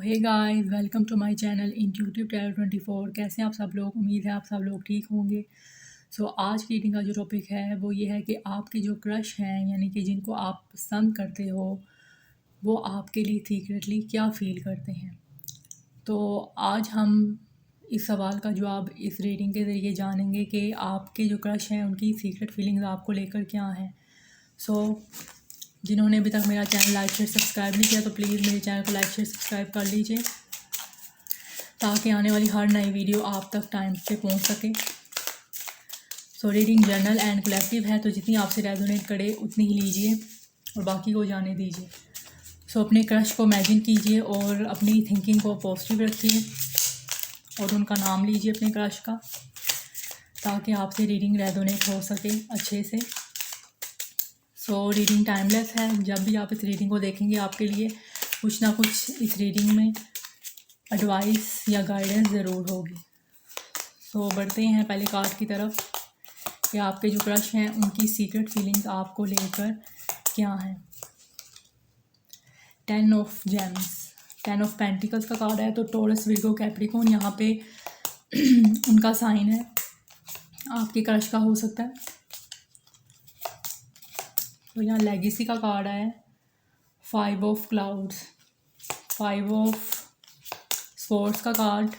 Hey guys, welcome to my channel intuitive tailor 24। कैसे हैं आप सब लोग? उम्मीद है आप सब लोग ठीक होंगे। आज की रीडिंग का जो टॉपिक है वो ये है कि आपके जो क्रश हैं, यानी कि जिनको आप पसंद करते हो, वो आपके लिए सीक्रेटली क्या फ़ील करते हैं। तो आज हम इस सवाल का जवाब इस रीडिंग के ज़रिए जानेंगे कि आपके जो क्रश हैं उनकी सीक्रेट फीलिंग्स आपको लेकर क्या हैं। जिन्होंने अभी तक मेरा चैनल लाइक शेयर सब्सक्राइब नहीं किया तो प्लीज़ मेरे चैनल को लाइक शेयर सब्सक्राइब कर लीजिए, ताकि आने वाली हर नई वीडियो आप तक टाइम पे पहुंच सके। रीडिंग जर्नल एंड कलेक्टिव है, तो जितनी आपसे रेजोनेट करे उतनी ही लीजिए और बाकी को जाने दीजिए। अपने क्रश को इमेजिन कीजिए और अपनी थिंकिंग को पॉजिटिव रखिए और उनका नाम लीजिए अपने क्रश का, ताकि आपसे रीडिंग रेजोनेट हो सके अच्छे से। रीडिंग टाइमलेस है। जब भी आप इस रीडिंग को देखेंगे आपके लिए कुछ ना कुछ इस रीडिंग में एडवाइस या गाइडेंस ज़रूर होगी। बढ़ते हैं पहले कार्ड की तरफ कि आपके जो क्रश हैं उनकी सीक्रेट फीलिंग्स आपको लेकर क्या हैं। 10 ऑफ जेम्स, 10 ऑफ पेंटिकल्स का कार्ड है। तो टॉरस, विर्गो, कैप्रिकॉर्न यहाँ पे उनका साइन है, आपके क्रश का हो सकता है। तो यहाँ लेगेसी का कार्ड है, 5 ऑफ क्लाउड्स, 5 ऑफ स्वॉर्ड्स का कार्ड,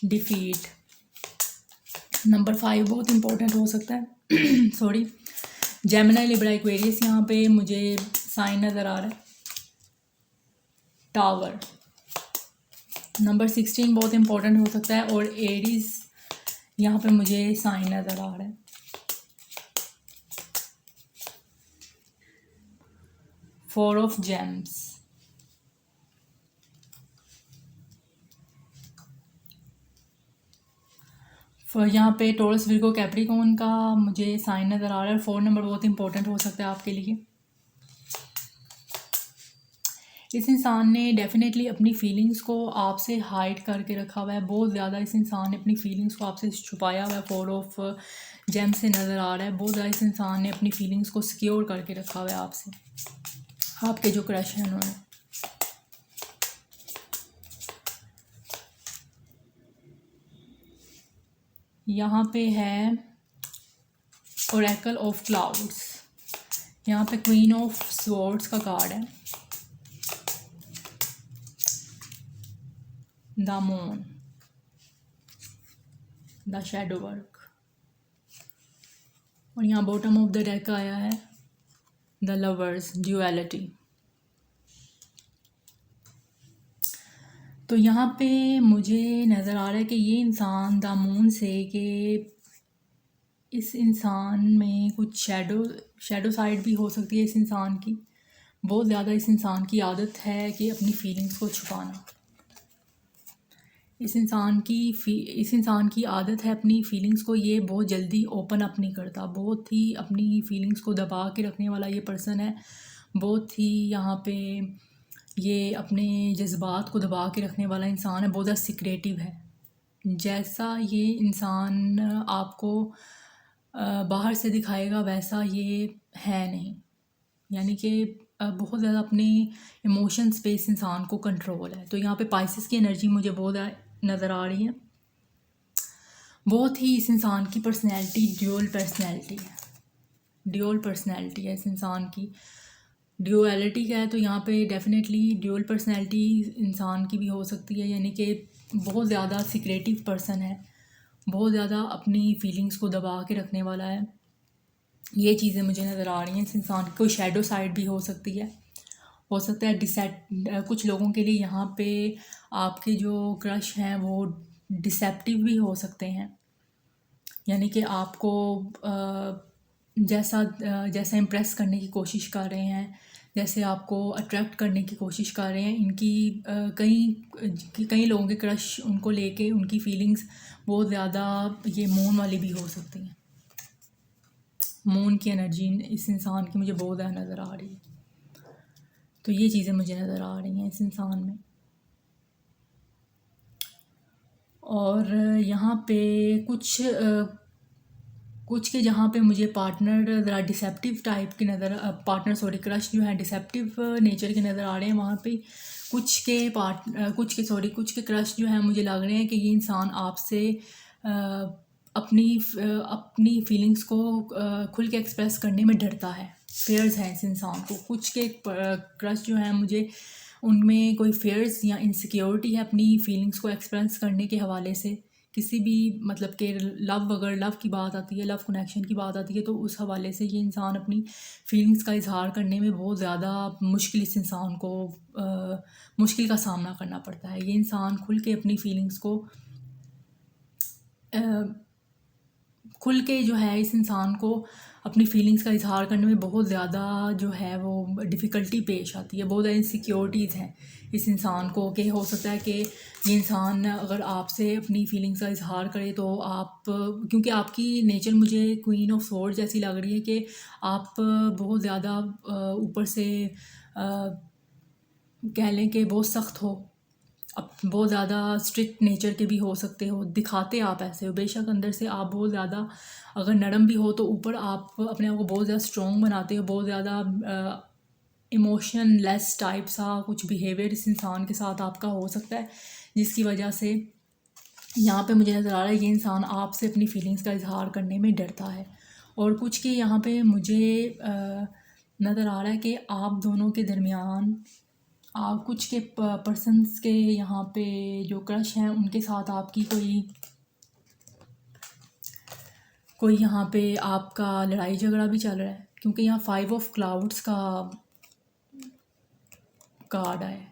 डिफीट। नंबर 5 बहुत इंपॉर्टेंट हो सकता है। जेमिनी, लिब्रा, एक्वेरियस यहाँ पे मुझे साइन नज़र आ रहा है, टावर। नंबर 16 बहुत इंपॉर्टेंट हो सकता है और एरीज यहाँ पे मुझे साइन नज़र आ रहा है। 4 ऑफ जेम्स। यहाँ पे टॉरस, विर्गो, कैप्रिकॉर्न का मुझे साइन नज़र आ रहा है। 4 नंबर बहुत इंपॉर्टेंट हो सकता है आपके लिए। इस इंसान ने डेफिनेटली अपनी फीलिंग्स को आपसे हाइड करके रखा हुआ है, बहुत ज़्यादा इस इंसान ने अपनी फीलिंग्स को आपसे छुपाया हुआ है। 4 ऑफ जेम से नज़र आ रहा है, बहुत ज़्यादा इस इंसान ने अपनी फीलिंग्स को सिक्योर करके रखा हुआ है आपसे, आपके जो क्रश हैं उन्होंने। यहाँ पे है ओरेकल ऑफ क्लाउड्स, यहाँ पे क्वीन ऑफ स्वॉर्ड्स का कार्ड है, the moon, the shadow work, और यहाँ बॉटम ऑफ द डेक आया है द लवर्स, ड्यूअलिटी। तो यहाँ पे मुझे नज़र आ रहा है कि ये इंसान द मून से कि इस इंसान में कुछ शैडो साइड भी हो सकती है इस इंसान की। बहुत ज़्यादा इस इंसान की आदत है कि अपनी फीलिंग्स को छुपाना। इस इंसान की आदत है अपनी फीलिंग्स को, ये बहुत जल्दी ओपन अप नहीं करता, बहुत ही अपनी फीलिंग्स को दबा के रखने वाला ये पर्सन है। बहुत ही यहाँ पे ये अपने जज्बात को दबा के रखने वाला इंसान है, बहुत ज़्यादा सिक्रेटिव है। जैसा ये इंसान आपको बाहर से दिखाएगा वैसा ये है नहीं, यानी कि बहुत ज़्यादा अपने इमोशंस पे इस इंसान को कंट्रोल है। तो यहाँ पे पाइसेस की एनर्जी मुझे बहुत नज़र आ रही है। बहुत ही इस इंसान की पर्सनैलिटी ड्यूअल पर्सनैलिटी है इस इंसान की। ड्यूअलिटी का है तो यहाँ पे डेफिनेटली ड्यूअल पर्सनैलिटी इंसान की भी हो सकती है, यानी कि बहुत ज़्यादा सिक्रेटिव पर्सन है, बहुत ज़्यादा अपनी फीलिंग्स को दबा के रखने वाला है। ये चीज़ें मुझे नज़र आ रही हैं। इस इंसान की कोई शैडो साइड भी हो सकती है, हो सकता है कुछ लोगों के लिए यहाँ पे आपके जो क्रश हैं वो डिसेप्टिव भी हो सकते हैं, यानी कि आपको जैसा इम्प्रेस करने की कोशिश कर रहे हैं, जैसे आपको अट्रैक्ट करने की कोशिश कर रहे हैं। इनकी कई लोगों के क्रश उनको लेके उनकी फीलिंग्स बहुत ज़्यादा ये मून वाली भी हो सकती हैं। मून की एनर्जी इस इंसान की मुझे बहुत ज़्यादा नज़र आ रही है। तो ये चीज़ें मुझे नज़र आ रही हैं इस इंसान में। और यहाँ पे कुछ के जहाँ पे मुझे पार्टनर ज़रा डिसेप्टिव टाइप की क्रश जो है डिसेप्टिव नेचर के नज़र आ रहे हैं। वहाँ पे कुछ के क्रश जो है मुझे लग रहे हैं कि ये इंसान आपसे अपनी फीलिंग्स को खुल के एक्सप्रेस करने में डरता है। फेयर्स हैं इस इंसान को। कुछ के क्रश जो है मुझे उनमें कोई फेयर्स या इनसिक्योरिटी है अपनी फीलिंग्स को एक्सप्रेस करने के हवाले से। किसी भी मतलब कि अगर लव की बात आती है, लव कनेक्शन की बात आती है, तो उस हवाले से ये इंसान अपनी फीलिंग्स का इजहार करने में बहुत ज़्यादा इस इंसान को मुश्किल का सामना करना पड़ता है। ये इंसान खुल के अपनी फीलिंग्स को खुल के जो है इस इंसान को अपनी फीलिंग्स का इजहार करने में बहुत ज़्यादा जो है वो डिफ़िकल्टी पेश आती है। बहुत ज़्यादा इनसिक्योरिटीज़ हैं इस इंसान को कि हो सकता है कि ये इंसान अगर आपसे अपनी फीलिंग्स का इजहार करे तो आप, क्योंकि आपकी नेचर मुझे क्वीन ऑफ स्वॉर्ड्स जैसी लग रही है कि आप बहुत ज़्यादा ऊपर से कह लें कि बहुत सख्त हो, अब बहुत ज़्यादा स्ट्रिक्ट नेचर के भी हो सकते हो, दिखाते आप ऐसे हो। बेशक अंदर से आप बहुत ज़्यादा अगर नरम भी हो तो ऊपर आप अपने आप को बहुत ज़्यादा स्ट्रॉन्ग बनाते हो। बहुत ज़्यादा इमोशन लेस टाइप सा कुछ बिहेवियर इस इंसान के साथ आपका हो सकता है, जिसकी वजह से यहाँ पे मुझे नज़र आ रहा है ये इंसान आपसे अपनी फीलिंग्स का इजहार करने में डरता है। और कुछ के यहाँ पे मुझे नज़र आ रहा है कि आप दोनों के दरमियान कुछ के पर्सन्स के यहाँ पे जो क्रश हैं उनके साथ आपकी कोई यहाँ पे आपका लड़ाई झगड़ा भी चल रहा है, क्योंकि यहाँ 5 ऑफ क्लाउड्स का कार्ड है।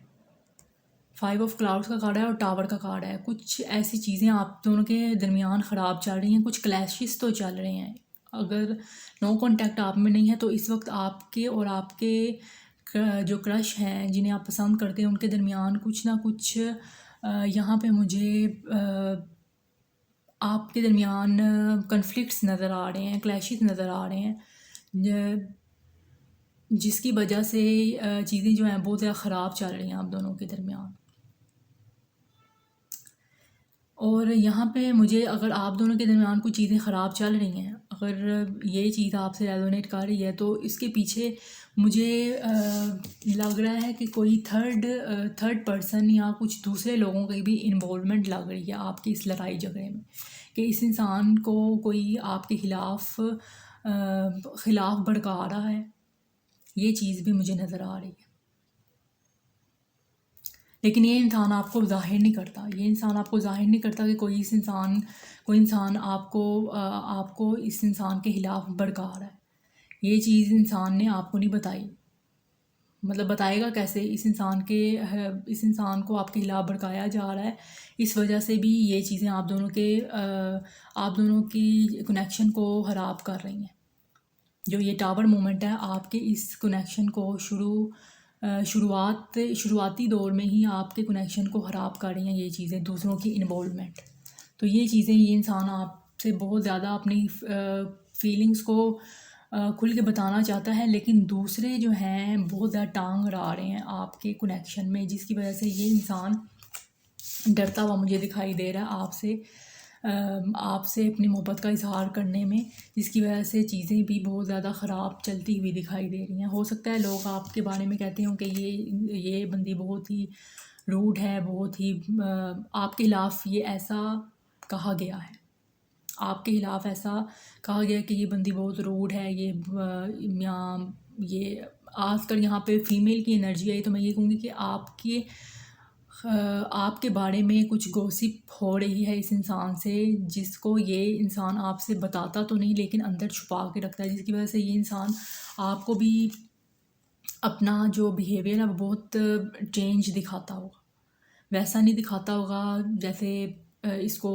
5 ऑफ क्लाउड्स का कार्ड है और टावर का कार्ड है। कुछ ऐसी चीज़ें आप दोनों के दरमियान ख़राब चल रही हैं, कुछ क्लैशेस तो चल रहे हैं। अगर नो कांटेक्ट आप में नहीं है तो इस वक्त आपके और आपके जो क्रश हैं जिन्हें आप पसंद करते हैं उनके दरमियान कुछ ना कुछ यहाँ पे मुझे आपके दरमियान कन्फ्लिक्ट्स नज़र आ रहे हैं, क्लैशेस नज़र आ रहे हैं, जिसकी वजह से चीज़ें जो हैं बहुत ज़्यादा ख़राब चल रही हैं आप दोनों के दरमियान। और यहाँ पे मुझे अगर आप दोनों के दरमियान कुछ चीज़ें ख़राब चल रही हैं, अगर ये चीज़ आपसे रेजोनेट कर रही है तो इसके पीछे मुझे लग रहा है कि कोई थर्ड पर्सन या कुछ दूसरे लोगों की भी इन्वॉल्वमेंट लग रही है आपकी इस लड़ाई झगड़े में, कि इस इंसान को कोई आपके ख़िलाफ़ भड़का रहा है। ये चीज़ भी मुझे नज़र आ रही है, लेकिन ये इंसान आपको ज़ाहिर नहीं करता। ये इंसान आपको ज़ाहिर नहीं करता कि कोई इंसान आपको इस इंसान के ख़िलाफ़ भड़का रहा है। ये चीज़ इंसान ने आपको नहीं बताई। मतलब बताएगा कैसे? इस इंसान को आपके खिलाफ़ भड़काया जा रहा है। इस वजह से भी ये चीज़ें आप दोनों की कनेक्शन को ख़राब कर रही हैं। जो ये टावर मोमेंट है आपके इस कनेक्शन को शुरुआती दौर में ही आपके कनेक्शन को ख़राब कर रही हैं ये चीज़ें, दूसरों की इन्वॉल्वमेंट। तो ये चीज़ें ये इंसान आपसे बहुत ज़्यादा अपनी फीलिंग्स को खुल के बताना चाहता है, लेकिन दूसरे जो हैं बहुत ज़्यादा टांग अड़ा रहे हैं आपके कनेक्शन में, जिसकी वजह से ये इंसान डरता हुआ मुझे दिखाई दे रहा है आपसे अपनी मोहब्बत का इजहार करने में, जिसकी वजह से चीज़ें भी बहुत ज़्यादा ख़राब चलती हुई दिखाई दे रही हैं। हो सकता है लोग आपके बारे में कहते हों कि ये बंदी बहुत ही रूड है, बहुत ही आपके खिलाफ़ ये ऐसा कहा गया है, आपके खिलाफ़ ऐसा कहा गया कि ये बंदी बहुत रूड है, ये आजकल यहाँ पे फ़ीमेल की एनर्जी आई, तो मैं ये कहूँगी कि आपके बारे में कुछ गॉसिप हो रही है इस इंसान से, जिसको ये इंसान आपसे बताता तो नहीं लेकिन अंदर छुपा के रखता है, जिसकी वजह से ये इंसान आपको भी अपना जो बिहेवियर है वो बहुत चेंज दिखाता होगा। वैसा नहीं दिखाता होगा जैसे इसको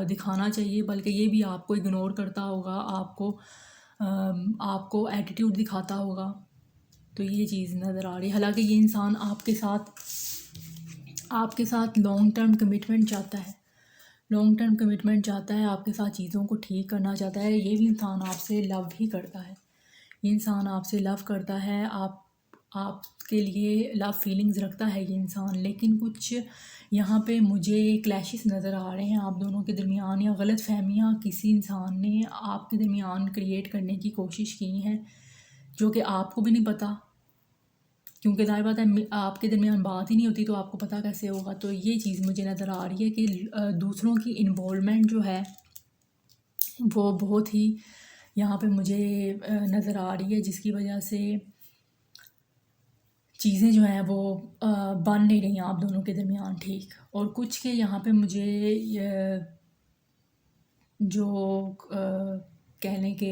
दिखाना चाहिए, बल्कि ये भी आपको इग्नोर करता होगा, आपको एटीट्यूड दिखाता होगा। तो ये चीज़ नज़र आ रही है। हालांकि ये इंसान आपके साथ लॉन्ग टर्म कमिटमेंट चाहता है, आपके साथ चीज़ों को ठीक करना चाहता है। ये भी इंसान आपसे लव ही करता है, ये इंसान आपसे लव करता है, आपके लिए लव फीलिंग्स रखता है ये इंसान। लेकिन कुछ यहाँ पे मुझे क्लैशेस नज़र आ रहे हैं आप दोनों के दरमियान, या गलत फहमियाँ किसी इंसान ने आपके दरमियान क्रिएट करने की कोशिश की हैं, जो कि आपको भी नहीं पता क्योंकि ज़ाहिर बात है आपके दरमियान बात ही नहीं होती तो आपको पता कैसे होगा। तो ये चीज़ मुझे नज़र आ रही है कि दूसरों की इन्वॉल्वमेंट जो है वो बहुत ही यहाँ पे मुझे नज़र आ रही है, जिसकी वजह से चीज़ें जो हैं वो बन नहीं रही आप दोनों के दरमियान ठीक। और कुछ के यहाँ पे मुझे जो कह लें कि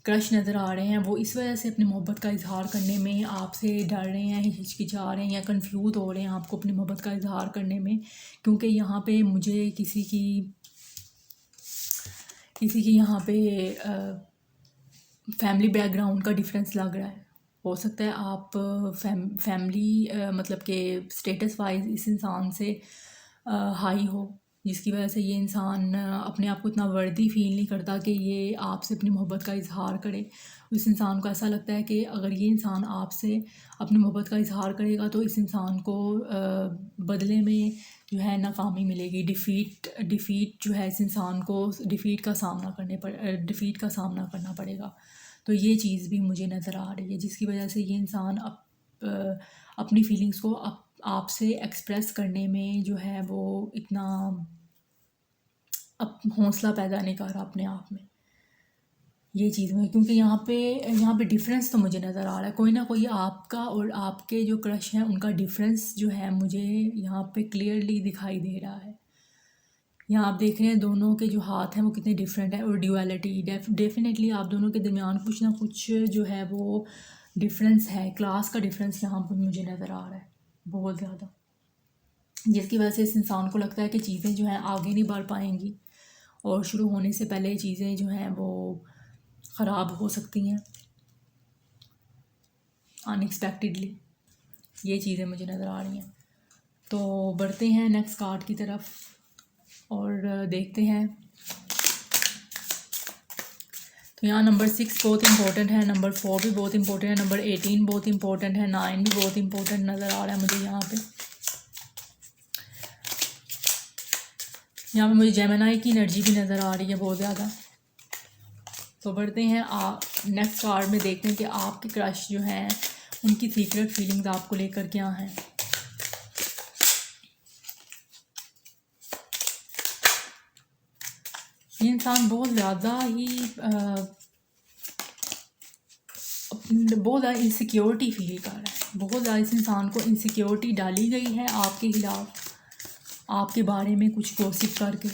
क्रश नज़र आ रहे हैं वो इस वजह से अपनी मोहब्बत का इज़हार करने में आपसे डर रहे हैं, हिचकिचा रहे हैं या कंफ्यूज हो रहे हैं आपको अपनी मोहब्बत का इज़हार करने में, क्योंकि यहाँ पे मुझे किसी की यहाँ पे फैमिली बैकग्राउंड का डिफरेंस लग रहा है। हो सकता है आप फैमिली मतलब कि स्टेटस वाइज इस इंसान से हाई हो, जिसकी वजह से ये इंसान अपने आप को इतना वर्दी फील नहीं करता कि ये आपसे अपनी मोहब्बत का इज़हार करे। उस इंसान को ऐसा लगता है कि अगर ये इंसान आपसे अपनी मोहब्बत का इज़हार करेगा तो इस इंसान को बदले में जो है नाकामी मिलेगी, डिफ़ीट जो है इस इंसान को डिफ़ीट का सामना करना पड़ेगा। तो ये चीज़ भी मुझे नज़र आ रही है, जिसकी वजह से ये इंसान अपनी फीलिंग्स को आपसे एक्सप्रेस करने में जो है वो इतना हौसला पैदा नहीं कर रहा अपने आप में। ये चीज़ में क्योंकि यहाँ पे डिफरेंस तो मुझे नज़र आ रहा है, कोई ना कोई आपका और आपके जो क्रश हैं उनका डिफरेंस जो है मुझे यहाँ पे क्लियरली दिखाई दे रहा है। यहाँ आप देख रहे हैं दोनों के जो हाथ हैं वो कितने डिफरेंट हैं, और ड्यूअलिटी डेफिनेटली आप दोनों के दरमियान कुछ ना कुछ जो है वो डिफरेंस है, क्लास का डिफरेंस यहाँ पर मुझे नज़र आ रहा है बहुत ज़्यादा, जिसकी वजह से इस इंसान को लगता है कि चीज़ें जो हैं आगे नहीं बढ़ पाएंगी और शुरू होने से पहले चीज़ें जो हैं वो ख़राब हो सकती हैं अनएक्सपेक्टेडली। ये चीज़ें मुझे नज़र आ रही हैं। तो बढ़ते हैं नेक्स्ट कार्ड की तरफ और देखते हैं। तो यहाँ नंबर 6 बहुत इंपॉर्टेंट है, नंबर 4 भी बहुत इंपॉर्टेंट है, नंबर 18 बहुत इंपॉर्टेंट है, 9 भी बहुत इंपॉर्टेंट नज़र आ रहा है मुझे यहाँ पे। यहाँ पे मुझे जेमिनी की एनर्जी भी नज़र आ रही है बहुत ज़्यादा। तो बढ़ते हैं नेक्स्ट कार्ड में देखते हैं कि आपके क्रश जो हैं उनकी सीक्रेट फीलिंग्स आपको लेकर क्या हैं। ये इंसान बहुत ज़्यादा ही बहुत ज़्यादा इनसिक्योरिटी फील कर रहा है, बहुत ज़्यादा इस इंसान को इनसिक्योरिटी डाली गई है आपके खिलाफ, आपके बारे में कुछ गॉसिप करके,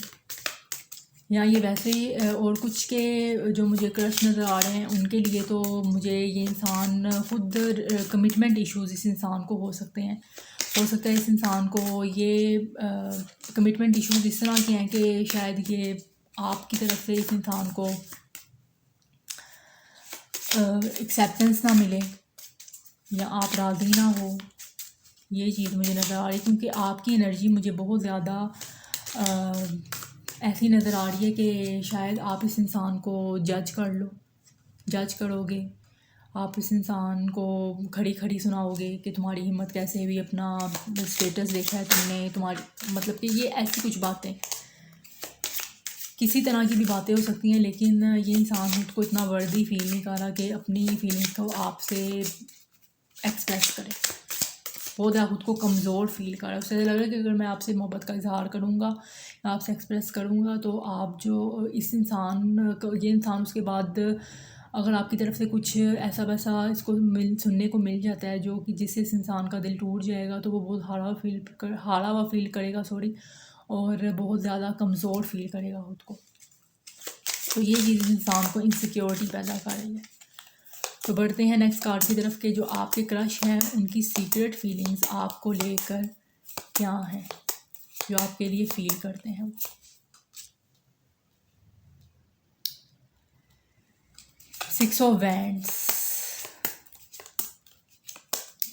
या ये वैसे ही और कुछ के जो मुझे क्रश नज़र आ रहे हैं उनके लिए तो मुझे ये इंसान खुद कमिटमेंट इश्यूज़ इस इंसान को हो सकते हैं। हो सकता है इस इंसान को ये कमिटमेंट इश्यूज़ इस तरह के हैं कि शायद ये आपकी तरफ से इस इंसान को एक्सेप्टेंस ना मिले या आप राज़ी ना हो। ये चीज़ मुझे नज़र आ रही है क्योंकि आपकी एनर्जी मुझे बहुत ज़्यादा ऐसी नज़र आ रही है कि शायद आप इस इंसान को जज करोगे, आप इस इंसान को खड़ी खड़ी सुनाओगे कि तुम्हारी हिम्मत कैसे हुई, अपना स्टेटस देखा है तुमने, तुम्हारी मतलब कि ये ऐसी कुछ बातें, किसी तरह की भी बातें हो सकती हैं, लेकिन ये इंसान खुद को इतना वर्दी फील नहीं कर रहा कि अपनी फीलिंग्स को आपसे एक्सप्रेस करे, बहुत ज़्यादा खुद को कमज़ोर फील कर रहा है। उससे लग रहा है कि अगर मैं आपसे मोहब्बत का इज़हार करूँगा, आपसे एक्सप्रेस करूँगा तो आप जो इस इंसान को, ये इंसान उसके बाद अगर आपकी तरफ से कुछ ऐसा वैसा इसको सुनने को मिल जाता है जो कि जिससे इस इंसान का दिल टूट जाएगा तो वो बहुत हारा हुआ फील करेगा और बहुत ज़्यादा कमज़ोर फील करेगा खुद को। तो ये चीज़ इंसान को इनसिक्योरिटी पैदा कर रही है। तो बढ़ते हैं नेक्स्ट कार्ड की तरफ के जो आपके क्रश हैं उनकी सीक्रेट फीलिंग्स आपको लेकर क्या हैं, जो आपके लिए फील करते हैं। 6 ऑफ वैंड्स,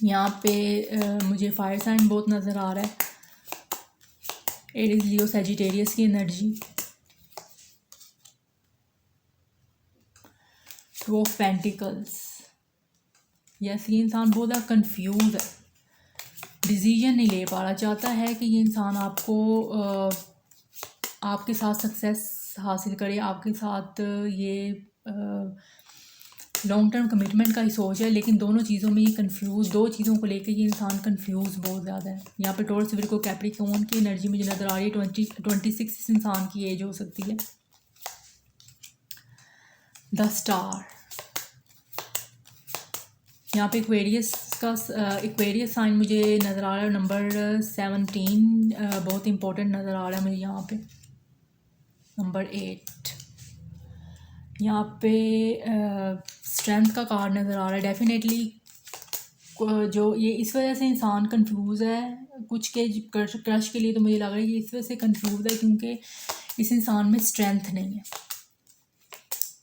यहाँ पे मुझे फायर साइन बहुत नज़र आ रहा है, एरीज लियो सैजिटेरियस की energy, two of pentacles. Yes, ये इंसान बहुत ज़्यादा कंफ्यूज है, डिसीजन नहीं ले पा रहा, चाहता है कि ये इंसान आपके साथ सक्सेस हासिल करे, आपके साथ ये लॉन्ग टर्म कमिटमेंट का ही सोच है, लेकिन दोनों चीज़ों में ये कंफ्यूज, दो चीज़ों को लेकर ये इंसान कंफ्यूज बहुत ज़्यादा है। यहाँ पे टॉरस विर्गो कैप्रिकॉर्न की एनर्जी मुझे नज़र आ रही है। 26 इस इंसान की एज हो सकती है। द स्टार, यहाँ पे एक्वेरियस साइन मुझे नज़र आ रहा है। नंबर 17 बहुत इंपॉर्टेंट नज़र आ रहा है मुझे यहाँ पे। नंबर 8 यहाँ पे स्ट्रेंथ का कार्ड नज़र आ रहा है। डेफिनेटली जो ये इस वजह से इंसान कंफ्यूज है कुछ के क्रश के लिए, तो मुझे लग रहा है कि इस वजह से कंफ्यूज है क्योंकि इस इंसान में स्ट्रेंथ नहीं है।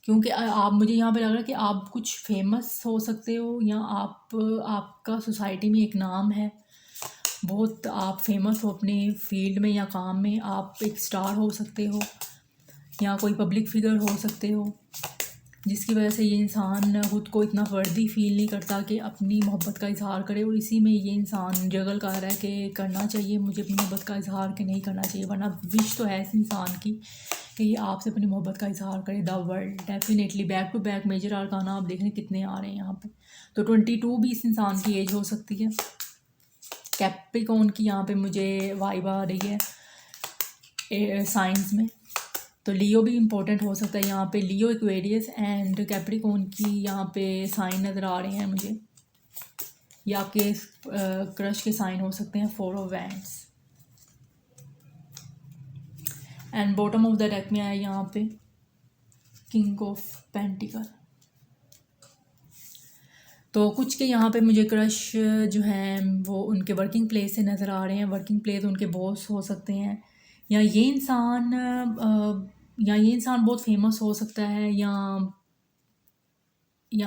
क्योंकि आप, मुझे यहाँ पे लग रहा है कि आप कुछ फेमस हो सकते हो, या आपका सोसाइटी में एक नाम है, बहुत आप फेमस हो अपने फील्ड में या काम में, आप एक स्टार हो सकते हो या कोई पब्लिक फिगर हो सकते हो, जिसकी वजह से ये इंसान खुद को इतना वर्दी फील नहीं करता कि अपनी मोहब्बत का इजहार करे। और इसी में ये इंसान जगल कर रहा है कि करना चाहिए मुझे अपनी मोहब्बत का इजहार कि नहीं करना चाहिए, वरना विश तो है इस इंसान की कि ये आपसे अपनी मोहब्बत का इजहार करे। The world, definitely back to back major arcana आप देख रहे हैं कितने आ रहे हैं यहाँ पे। तो 22 भी इस इंसान की एज हो सकती है। कैप्रिकॉर्न की यहाँ पे मुझे वाइब आ रही है साइंस में। तो लियो भी इम्पोर्टेंट हो सकता है यहाँ पे। लियो, एक्वेरियस एंड कैप्रिकॉर्न की यहाँ पे साइन नज़र आ रहे हैं मुझे। ये आपके क्रश के साइन हो सकते हैं। 4 of wands and bottom of the deck में आया यहाँ पे किंग ऑफ पेंटिकल। तो कुछ के यहाँ पे मुझे क्रश जो हैं वो उनके वर्किंग प्लेस से नज़र आ रहे हैं। वर्किंग प्लेस उनके बॉस हो सकते हैं, या ये इंसान बहुत फेमस हो सकता है, या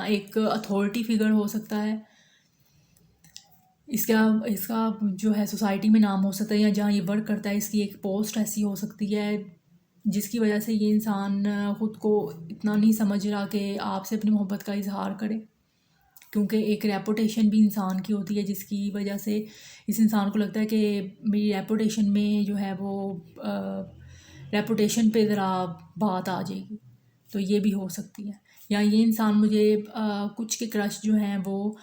एक अथॉरिटी फिगर हो सकता है। इसका इसका जो है सोसाइटी में नाम हो सकता है, या जहाँ ये वर्क करता है इसकी एक पोस्ट ऐसी हो सकती है जिसकी वजह से ये इंसान ख़ुद को इतना नहीं समझ रहा कि आपसे अपनी मोहब्बत का इजहार करे, क्योंकि एक रेपुटेशन भी इंसान की होती है जिसकी वजह से इस इंसान को लगता है कि मेरी रेपुटेशन में जो है वो रेपुटेशन पे ज़रा बात आ जाएगी। तो ये भी हो सकती है। या ये इंसान मुझे कुछ के क्रश जो हैं वो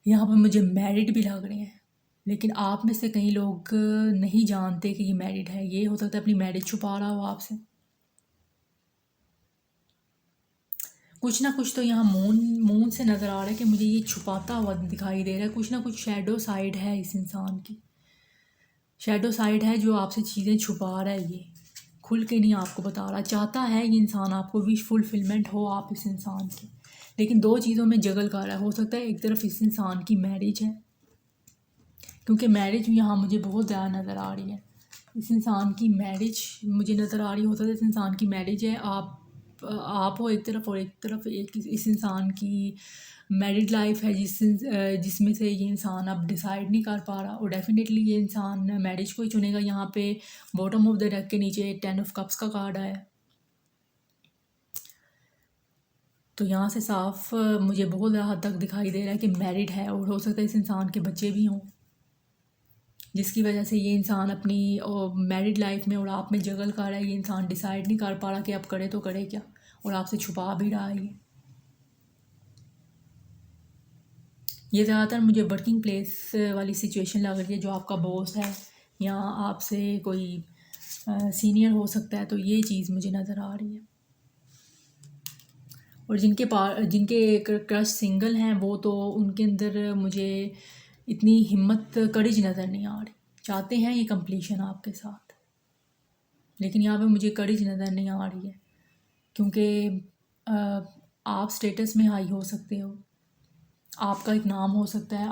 यहाँ पर मुझे मैरिड भी लग रहे हैं, लेकिन आप में से कई लोग नहीं जानते कि ये मैरिड है। ये हो सकता है अपनी मैरिज छुपा रहा हो आपसे। कुछ ना कुछ तो यहाँ मून से नज़र आ रहा है कि मुझे ये छुपाता हुआ दिखाई दे रहा है। कुछ ना कुछ शैडो साइड है इस इंसान की, शैडो साइड है जो आपसे चीज़ें छुपा रहा है। ये खुल के नहीं आपको बता रहा। चाहता है ये इंसान आपको विश फुलफिलमेंट हो आप इस इंसान की, लेकिन दो चीज़ों में जगल कर रहा है। हो सकता है एक तरफ इस इंसान की मैरिज है, क्योंकि मैरिज यहाँ मुझे बहुत ज़्यादा नज़र आ रही है। इस इंसान की मैरिज मुझे नज़र आ रही हो सकता है इस इंसान की मैरिज है। आप हो एक तरफ, और एक तरफ इस इंसान की मैरिड लाइफ है जिसमें से ये इंसान अब डिसाइड नहीं कर पा रहा। और डेफिनेटली ये इंसान मैरिज को ही चुनेगा। यहाँ पे बॉटम ऑफ द डेक के नीचे 10 ऑफ कप्स का कार्ड आया है। तो यहाँ से साफ मुझे बहुत ज़्यादा हद तक दिखाई दे रहा है कि मैरिड है, और हो सकता है इस इंसान के बच्चे भी हों, जिसकी वजह से ये इंसान अपनी मैरिड लाइफ में और आप में जगल कर रहा है। ये इंसान डिसाइड नहीं कर पा रहा कि अब करे तो करे क्या, और आपसे छुपा भी रहा है। ये ज़्यादातर मुझे वर्किंग प्लेस वाली सिचुएशन लग रही है, जो आपका बॉस है या आपसे कोई सीनियर हो सकता है। तो ये चीज़ मुझे नज़र आ रही है। और जिनके क्रश सिंगल हैं वो तो उनके अंदर मुझे इतनी हिम्मत करेज नज़र नहीं आ रही। चाहते हैं ये कंप्लीशन आपके साथ, लेकिन यहाँ पे मुझे करेज नज़र नहीं आ रही है, क्योंकि आप स्टेटस में हाई हो सकते हो, आपका एक नाम हो सकता है,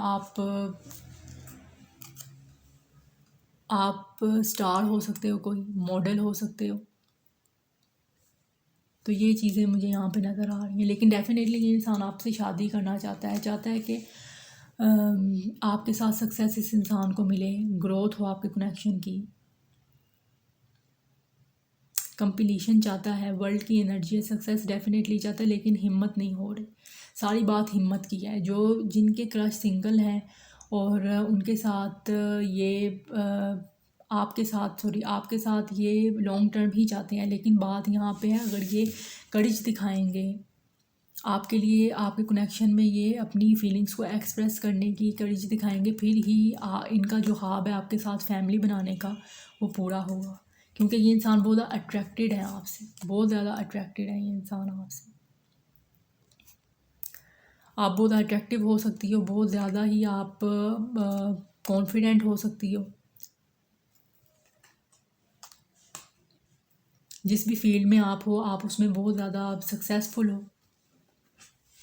आप स्टार हो सकते हो, कोई मॉडल हो सकते हो। तो ये चीज़ें मुझे यहाँ पे नज़र आ रही हैं। लेकिन डेफिनेटली ये इंसान आपसे शादी करना चाहता है कि आपके साथ सक्सेस इस इंसान को मिले, ग्रोथ हो आपके कनेक्शन की, कंप्लीशन चाहता है, वर्ल्ड की एनर्जी है, सक्सेस डेफिनेटली चाहता है, लेकिन हिम्मत नहीं हो रही। सारी बात हिम्मत की है। जिनके क्रश सिंगल हैं और उनके साथ आपके साथ ये लॉन्ग टर्म ही चाहते हैं, लेकिन बात यहाँ पे है, अगर ये करेज दिखाएंगे आपके लिए आपके कनेक्शन में ये अपनी फीलिंग्स को एक्सप्रेस करने की करेज दिखाएंगे, फिर ही इनका जो ख्वाब है आपके साथ फैमिली बनाने का वो पूरा होगा। क्योंकि ये इंसान बहुत ज़्यादा अट्रैक्टेड है आपसे, बहुत ज़्यादा अट्रैक्टेड है ये इंसान आपसे। आप बहुत अट्रैक्टिव हो सकती हो, बहुत ज़्यादा ही आप कॉन्फिडेंट हो सकती हो, जिस भी फील्ड में आप हो आप उसमें बहुत ज़्यादा सक्सेसफुल हो।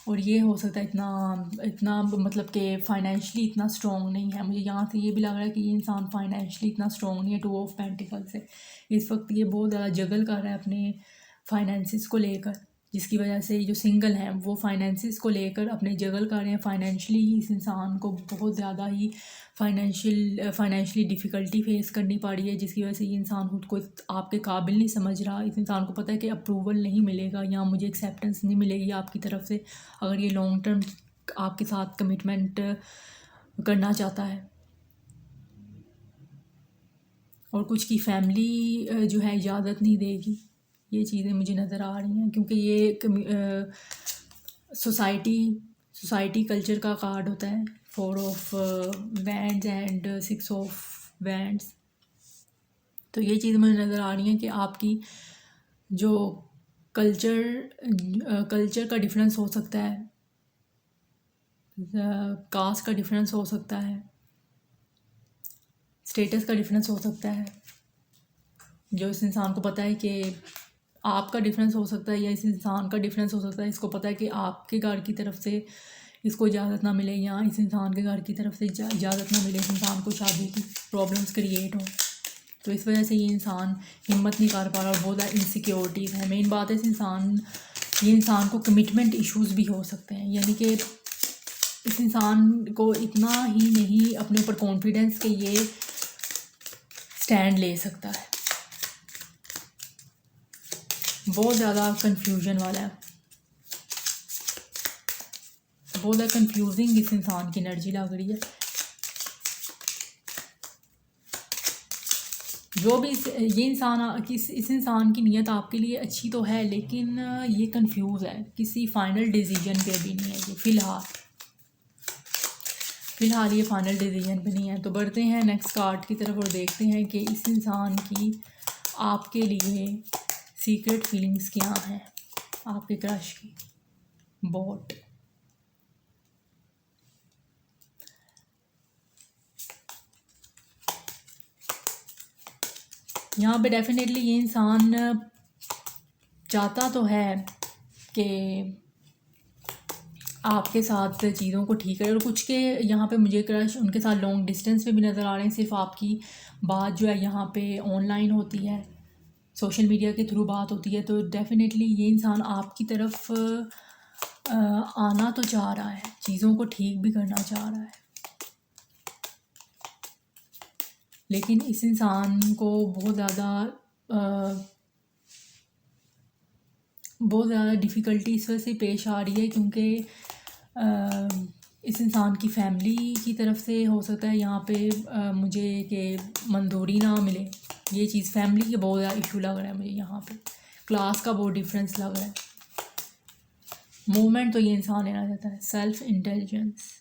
और ये हो सकता है इतना इतना मतलब कि फाइनेंशली इतना स्ट्रॉन्ग नहीं है। मुझे यहाँ से ये भी लग रहा है कि ये इंसान फाइनेंशली इतना स्ट्रॉन्ग नहीं है। 2 ऑफ पेंटिकल्स से इस वक्त ये बहुत ज़्यादा जगल कर रहा है अपने फाइनेंसिस को लेकर, जिसकी वजह से जो सिंगल हैं वो फाइनेंसिस को लेकर अपने जगल कर रहे हैं। फाइनेंशली इस इंसान को बहुत ज़्यादा ही फाइनेंशली डिफ़िकल्टी फेस करनी पड़ी है, जिसकी वजह से ये इंसान खुद को आपके काबिल नहीं समझ रहा। इस इंसान को पता है कि अप्रूवल नहीं मिलेगा या मुझे एक्सेप्टेंस नहीं मिलेगी आपकी तरफ से अगर ये लॉन्ग टर्म आपके साथ कमिटमेंट करना चाहता है। और कुछ की फैमिली जो है इजाज़त नहीं देगी, ये चीज़ें मुझे नज़र आ रही हैं। क्योंकि ये सोसाइटी कल्चर का कार्ड होता है, 4 of wands and 6 of wands. तो ये चीज़ मुझे नज़र आ रही है कि आपकी जो कल्चर का डिफरेंस हो सकता है, कास्ट का डिफरेंस हो सकता है, स्टेटस का डिफरेंस हो सकता है। जो इस इंसान को पता है कि आपका डिफरेंस हो सकता है या इस इंसान का डिफरेंस हो सकता है। इसको पता है कि आपके घर की तरफ से इसको इजाज़त ना मिले या इस इंसान के घर की तरफ से इजाज़त ना मिले, इस इंसान को शादी की प्रॉब्लम्स क्रिएट हो। तो इस वजह से ये इंसान हिम्मत नहीं कर पा रहा और बहुत ज़्यादा इनसिक्योरिटीज़ है। मेन बात है ये इंसान को कमिटमेंट इश्यूज़ भी हो सकते हैं, यानी कि इस इंसान को इतना ही नहीं अपने ऊपर कॉन्फिडेंस कि ये स्टैंड ले सकता है। बहुत ज़्यादा कन्फ्यूजन वाला है, बहुत ज़्यादा कन्फ्यूजिंग इस इंसान की एनर्जी लग रही है। जो भी ये इंसान इस इंसान की नीयत आपके लिए अच्छी तो है, लेकिन ये कंफ्यूज है, किसी फाइनल डिसीजन पे भी नहीं है ये फ़िलहाल ये फाइनल डिसीजन पे नहीं है। तो बढ़ते हैं नेक्स्ट कार्ड की तरफ और देखते हैं कि इस इंसान की आपके लिए सीक्रेट फीलिंग्स क्या हैं, आपके क्रश की। बॉट, यहाँ पे डेफिनेटली ये इंसान चाहता तो है कि आपके साथ चीज़ों को ठीक करे। और कुछ के यहाँ पे मुझे क्रश उनके साथ लॉन्ग डिस्टेंस पे भी नज़र आ रहे हैं। सिर्फ आपकी बात जो है यहाँ पे ऑनलाइन होती है, सोशल मीडिया के थ्रू बात होती है। तो डेफिनेटली ये इंसान आपकी तरफ आना तो चाह रहा है, चीज़ों को ठीक भी करना चाह रहा है, लेकिन इस इंसान को बहुत ज़्यादा डिफ़िकल्टी इस वजह से पेश आ रही है क्योंकि इस इंसान की फैमिली की तरफ से हो सकता है यहाँ पे मुझे कि मंजूरी ना मिले। ये चीज़ फैमिली के बहुत ज़्यादा इशू लग रहा है मुझे यहाँ पे, क्लास का बहुत डिफरेंस लग रहा है। मूवमेंट तो ये इंसान लेना चाहता है, सेल्फ इंटेलिजेंस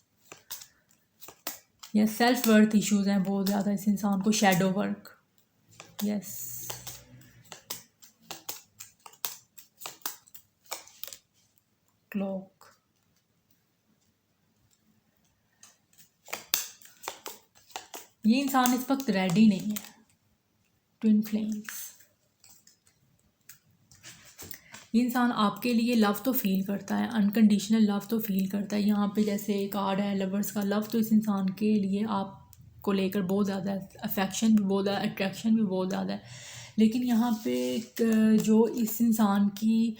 या सेल्फ वर्थ इश्यूज़ हैं बहुत ज़्यादा इस इंसान को। Shadow work, yes, clock. ये इंसान इस वक्त रेडी नहीं है। ट्विन फ्लेम्स, ये इंसान आपके लिए लव तो फील करता है, अनकंडीशनल लव तो फील करता है। यहाँ पे जैसे कार्ड है लवर्स का, लव तो इस इंसान के लिए आपको लेकर बहुत ज़्यादा है, अफेक्शन भी बहुत ज़्यादा, अट्रैक्शन भी बहुत ज़्यादा है। लेकिन यहाँ पे जो इस इंसान की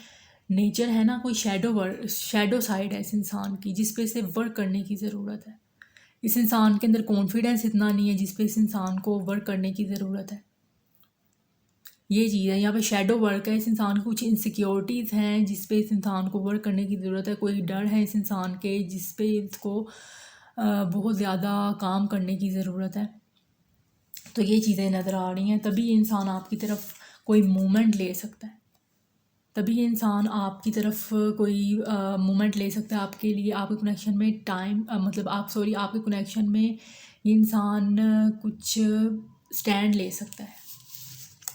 नेचर है ना, कोई शैडो साइड है इस इंसान की, जिस पे से वर्क करने की ज़रूरत है। इस इंसान के अंदर कॉन्फिडेंस इतना नहीं है जिस पे इस इंसान को वर्क करने की ज़रूरत है। ये चीज़ है, यहाँ पे शैडो वर्क है। इस इंसान की कुछ इनसिक्योरिटीज़ हैं जिस पे इस इंसान को वर्क करने की ज़रूरत है। कोई डर है इस इंसान के जिस पे इसको बहुत ज़्यादा काम करने की ज़रूरत है। तो ये चीज़ें नज़र आ रही हैं, तभी ये इंसान आपकी तरफ कोई मूवमेंट ले सकता है। तभी ये इंसान आपकी तरफ कोई मोमेंट ले सकता है आपके लिए, आपके कनेक्शन में टाइम मतलब आपके कनेक्शन में ये इंसान कुछ स्टैंड ले सकता है।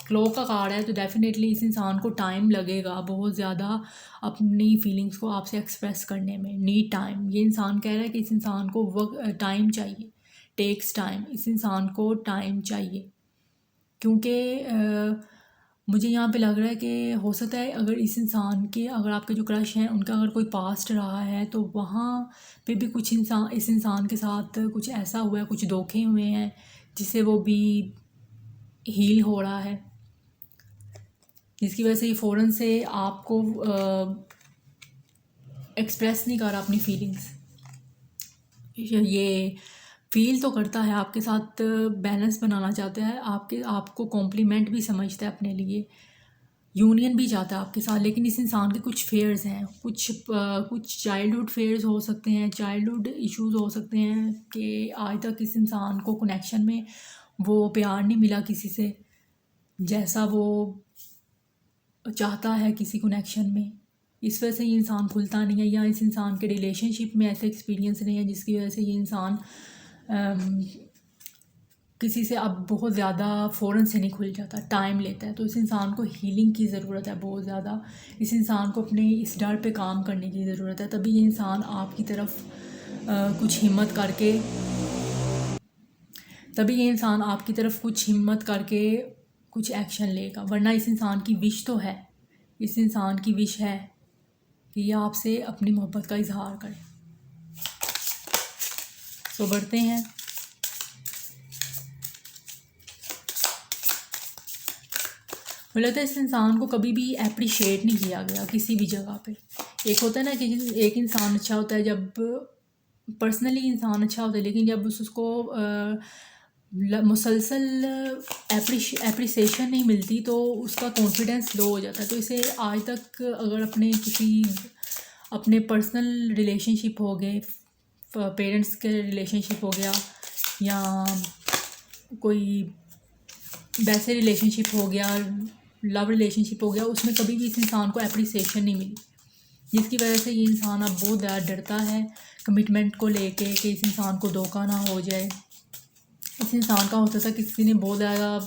क्लॉक का कार्ड है, तो डेफिनेटली इस इंसान को टाइम लगेगा बहुत ज़्यादा अपनी फीलिंग्स को आपसे एक्सप्रेस करने में, नीड टाइम। ये इंसान कह रहा है कि इस इंसान को वक्त टाइम चाहिए, टेक्स टाइम, इस इंसान को टाइम चाहिए। क्योंकि मुझे यहाँ पे लग रहा है कि हो सकता है अगर आपके जो क्रश हैं उनका अगर कोई पास्ट रहा है तो वहाँ पे भी इस इंसान के साथ कुछ ऐसा हुआ है, कुछ धोखे हुए हैं जिससे वो भी हील हो रहा है, जिसकी वजह से ये फ़ौरन से आपको एक्सप्रेस नहीं कर रहा अपनी फीलिंग्स। ये फील तो करता है आपके साथ, बैलेंस बनाना चाहता है, आपको कॉम्प्लीमेंट भी समझता है अपने लिए, यूनियन भी चाहता है आपके साथ। लेकिन इस इंसान के कुछ फेयर्स हैं, कुछ चाइल्डहुड फेयर्स हो सकते हैं, चाइल्डहुड इश्यूज हो सकते हैं कि आज तक इस इंसान को कनेक्शन में वो प्यार नहीं मिला किसी से जैसा वो चाहता है किसी कनेक्शन में। इस वजह से ये इंसान खुलता नहीं है, या इस इंसान के रिलेशनशिप में ऐसे एक्सपीरियंस नहीं है जिसकी वजह से ये इंसान किसी से अब बहुत ज़्यादा फ़ौरन से नहीं खुल जाता, टाइम लेता है। तो इस इंसान को हीलिंग की ज़रूरत है बहुत ज़्यादा, इस इंसान को अपने इस डर पे काम करने की ज़रूरत है। तभी ये इंसान आपकी तरफ कुछ हिम्मत करके कुछ एक्शन लेगा, वरना इस इंसान की विश तो है, इस इंसान की विश है कि ये आपसे अपनी मोहब्बत का इजहार करे। तो बढ़ते हैं। मुझे लगता है इस इंसान को कभी भी अप्रिशिएट नहीं किया गया किसी भी जगह पे। एक होता है ना कि एक इंसान अच्छा होता है, जब पर्सनली इंसान अच्छा होता है, लेकिन जब उसको मुसलसल एप्रिसिएशन नहीं मिलती तो उसका कॉन्फिडेंस लो हो जाता है। तो इसे आज तक अगर अपने पर्सनल रिलेशनशिप हो गए, पेरेंट्स के रिलेशनशिप हो गया, या कोई वैसे रिलेशनशिप हो गया, लव रिलेशनशिप हो गया, उसमें कभी भी इस इंसान को एप्रिसिएशन नहीं मिली, जिसकी वजह से ये इंसान अब बहुत ज़्यादा डरता है कमिटमेंट को लेके कि इस इंसान को धोखा ना हो जाए। इस इंसान का होता था किसी ने बहुत ज़्यादा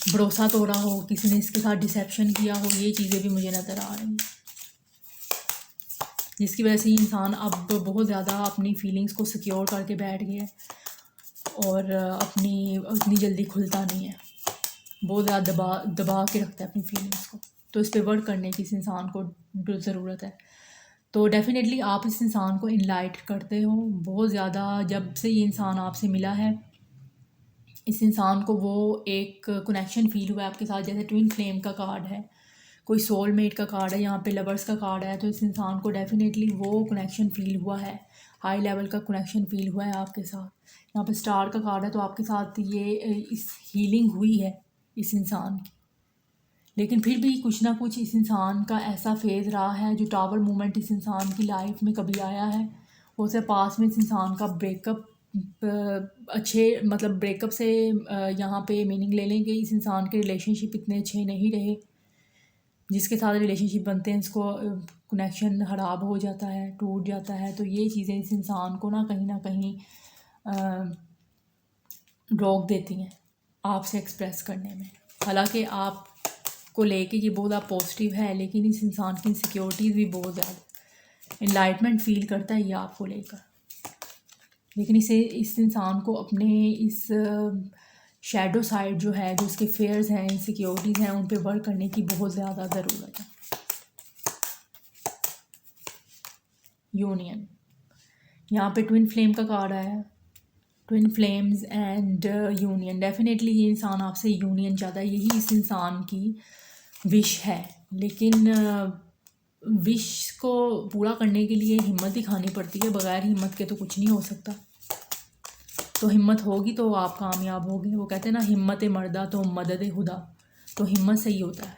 भरोसा तोड़ा हो, किसी ने इसके साथ डिसेप्शन किया हो, ये चीज़ें भी मुझे नज़र आ रही हैं, जिसकी वजह से ये इंसान अब बहुत ज़्यादा अपनी फीलिंग्स को सिक्योर करके बैठ गया है और उतनी जल्दी खुलता नहीं है, बहुत ज़्यादा दबा के रखता है अपनी फीलिंग्स को। तो इस पर वर्क करने की इस इंसान को ज़रूरत है। तो डेफ़िनेटली आप इस इंसान को इनलाइट करते हो बहुत ज़्यादा। जब से ये इंसान आपसे मिला है, इस इंसान को वो एक कनेक्शन फ़ील हुआ है आपके साथ, जैसे ट्विन फ्लेम का कार्ड है, कोई सोलमेट का कार्ड है, यहाँ पे लवर्स का कार्ड है। तो इस इंसान को डेफ़िनेटली वो कनेक्शन फ़ील हुआ है, हाई लेवल का कनेक्शन फ़ील हुआ है आपके साथ। यहाँ पे स्टार का कार्ड है, तो आपके साथ ये इस हीलिंग हुई है इस इंसान की। लेकिन फिर भी कुछ ना कुछ इस इंसान का ऐसा फेज़ रहा है, जो टावर मोमेंट इस इंसान की लाइफ में कभी आया है, हो सकता है पास में इस इंसान का ब्रेकअप ब्रेकअप से यहाँ पे मीनिंग ले लें कि इस इंसान के रिलेशनशिप इतने अच्छे नहीं रहे, जिसके साथ रिलेशनशिप बनते हैं इसको कनेक्शन ख़राब हो जाता है, टूट जाता है। तो ये चीज़ें इस इंसान को ना कहीं रोक देती हैं आपसे एक्सप्रेस करने में। हालांकि आपको लेके ये बहुत ज़्यादा पॉजिटिव है, लेकिन इस इंसान की इनसिक्योरिटीज़ भी बहुत ज़्यादा, इनलाइटमेंट फ़ील करता है ये आपको लेकर। लेकिन इस इंसान को अपने इस शैडो साइड जो है, जो उसके फेयर्स हैं, इनसिक्योरिटीज़ हैं, उन पे वर्क करने की बहुत ज़्यादा ज़रूरत है। यूनियन, यहाँ पे ट्विन फ्लेम का कार्ड आया है, twin flames and union. Definitely ये इंसान आपसे यूनियन चाहता है, यही इस इंसान की विश है। लेकिन विश को पूरा करने के लिए हिम्मत दिखानी पड़ती है, बगैर हिम्मत के तो कुछ नहीं हो सकता। तो हिम्मत होगी तो आप कामयाब होगे। वो कहते हैं ना, हिम्मत मर्दा तो मदद खुदा, तो हिम्मत से ही होता है।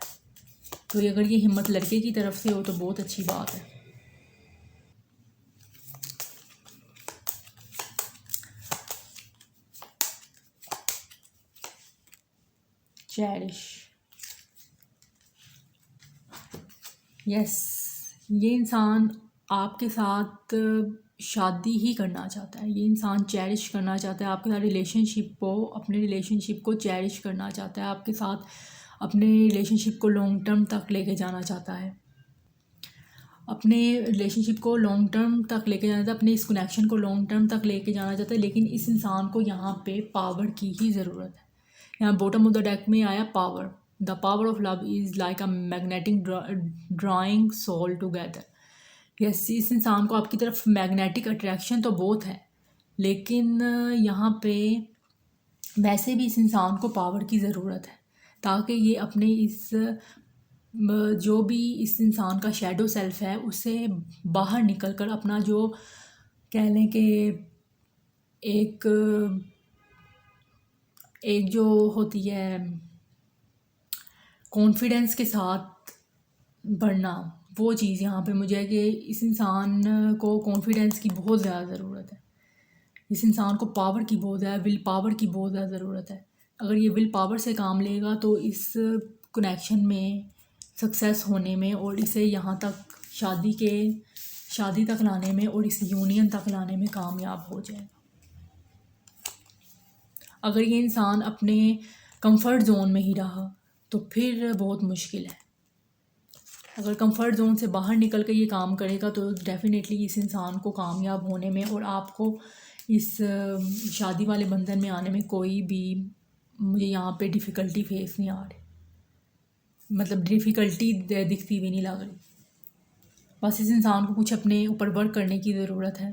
तो अगर ये हिम्मत लड़के की तरफ से हो तो बहुत अच्छी बात है। चेरिश, यस, ये इंसान आपके साथ शादी ही करना चाहता है। ये इंसान चेरिश करना चाहता है आपके साथ रिलेशनशिप को, अपने रिलेशनशिप को चेरिश करना चाहता है आपके साथ, अपने रिलेशनशिप को लॉन्ग टर्म तक लेके जाना चाहता है, अपने रिलेशनशिप को लॉन्ग टर्म तक लेके जाना चाहता है, अपने इस कनेक्शन को लॉन्ग टर्म तक लेके जाना चाहता है। लेकिन इस इंसान को यहाँ पे पावर की ही ज़रूरत है। यहाँ बॉटम ऑफ द डेक में आया power. The power of love is like a magnetic drawing soul together. Yes, इस इंसान को आपकी तरफ मैग्नेटिक अट्रैक्शन तो बहुत है, लेकिन यहाँ पे वैसे भी इस इंसान को पावर की ज़रूरत है ताकि ये अपने इस जो भी इस इंसान का शैडो सेल्फ है उससे बाहर निकल कर अपना जो कह लें कि एक एक जो होती है कॉन्फिडेंस के साथ बढ़ना, वो चीज़ यहाँ पे मुझे है कि इस इंसान को कॉन्फिडेंस की बहुत ज़्यादा ज़रूरत है। इस इंसान को पावर की बहुत ज़्यादा, विल पावर की बहुत ज़्यादा ज़रूरत है। अगर ये विल पावर से काम लेगा तो इस कनेक्शन में सक्सेस होने में और इसे यहाँ तक शादी तक लाने में और इस यूनियन तक लाने में कामयाब हो जाएगा। अगर ये इंसान अपने कंफर्ट जोन में ही रहा तो फिर बहुत मुश्किल है। अगर कंफर्ट जोन से बाहर निकल कर ये काम करेगा तो डेफिनेटली इस इंसान को कामयाब होने में और आपको इस शादी वाले बंधन में आने में कोई भी मुझे यहाँ पे डिफ़िकल्टी फेस नहीं आ रही, मतलब डिफ़िकल्टी दिखती भी नहीं लग रही। बस इस इंसान को कुछ अपने ऊपर वर्क करने की ज़रूरत है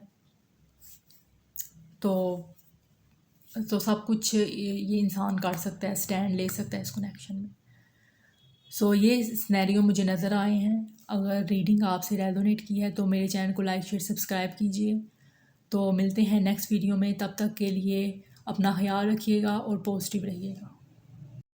तो सब कुछ ये इंसान कर सकता है, स्टैंड ले सकता है इस कनेक्शन में। सो ये सिनेरियो मुझे नज़र आए हैं। अगर रीडिंग आपसे रेजोनेट की है तो मेरे चैनल को लाइक शेयर सब्सक्राइब कीजिए। तो मिलते हैं नेक्स्ट वीडियो में, तब तक के लिए अपना ख्याल रखिएगा और पॉजिटिव रहिएगा।